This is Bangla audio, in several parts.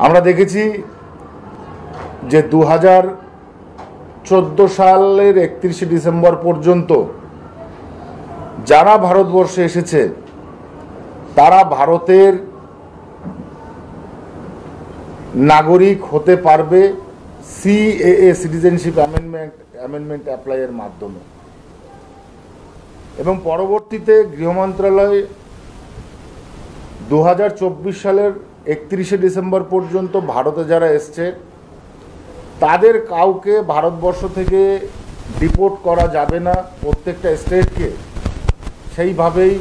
আমরা দেখেছি যে 2014 সালের 31শে ডিসেম্বর পর্যন্ত যারা ভারতবর্ষে এসেছে তারা ভারতের নাগরিক হতে পারবে সিএএ সিটিজেনশিপ অ্যামেন্ডমেন্ট অ্যাপ্লাইয়ের মাধ্যমে। এবং পরবর্তীতে গৃহ মন্ত্রণালয় 2024 সালের 31শে ডিসেম্বর পর্যন্ত ভারতে যারা এসছে তাদের কাউকে ভারতবর্ষ থেকে ডিপোর্ট করা যাবে না, প্রত্যেকটা স্টেটকে সেইভাবেই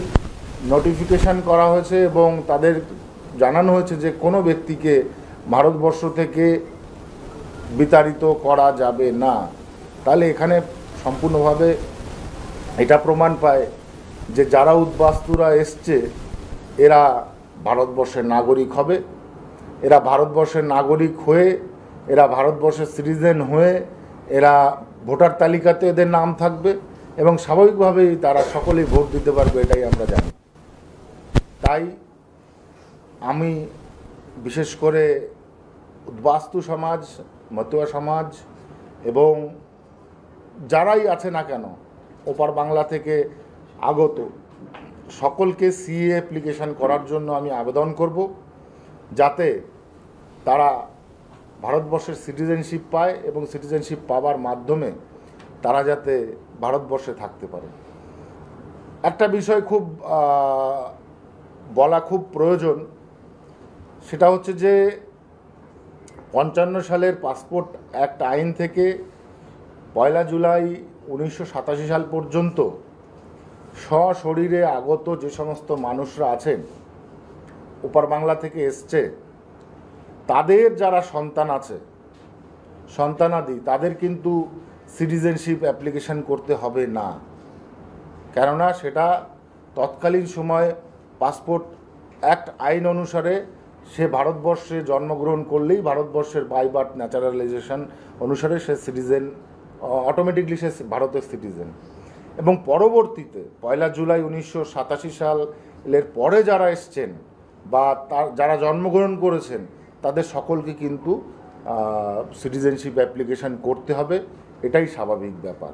নোটিফিকেশান করা হয়েছে এবং তাদের জানানো হয়েছে যে কোনো ব্যক্তিকে ভারতবর্ষ থেকে বিতাড়িত করা যাবে না। তাহলে এখানে সম্পূর্ণভাবে এটা প্রমাণ পায় যে যারা উদ্বাস্তুরা এসছে এরা ভারতবর্ষের নাগরিক হবে, এরা ভারতবর্ষের নাগরিক হয়ে, এরা ভারতবর্ষের সিটিজেন হয়ে এরা ভোটার তালিকাতে এদের নাম থাকবে এবং স্বাভাবিকভাবেই তারা সকলেই ভোট দিতে পারবে, এটাই আমরা জানি। তাই আমি বিশেষ করে উদ্বাস্তু সমাজ, মতুয়া সমাজ এবং যারাই আছে না কেন ওপার বাংলা থেকে আগত সকলকে সিএ অ্যাপ্লিকেশান করার জন্য আমি আবেদন করব, যাতে তারা ভারতবর্ষের সিটিজেনশিপ পায় এবং সিটিজেনশিপ পাওয়ার মাধ্যমে তারা যাতে ভারতবর্ষে থাকতে পারে। একটা বিষয় খুব বলা খুব প্রয়োজন, সেটা হচ্ছে যে 55 সালের পাসপোর্ট অ্যাক্ট আইন থেকে 1 জুলাই 1987 সাল পর্যন্ত সশরীরে আগত যে সমস্ত মানুষরা আছেন ওপার বাংলা থেকে এসছে তাদের যারা সন্তান আছে, সন্তানাদি, তাদের কিন্তু সিটিজেনশিপ অ্যাপ্লিকেশন করতে হবে না। কেননা সেটা তৎকালীন সময় পাসপোর্ট অ্যাক্ট আইন অনুসারে সে ভারতবর্ষে জন্মগ্রহণ করলেই ভারতবর্ষের বাই বার্থ ন্যাচারালাইজেশন অনুসারে সে সিটিজেন, অটোমেটিকলি সে ভারতের সিটিজেন। এবং পরবর্তীতে 1 জুলাই 1987 সালের পরে যারা এসছেন বা যারা জন্মগ্রহণ করেছেন তাদের সকলকে কিন্তু সিটিজেনশিপ অ্যাপ্লিকেশন করতে হবে, এটাই স্বাভাবিক ব্যাপার।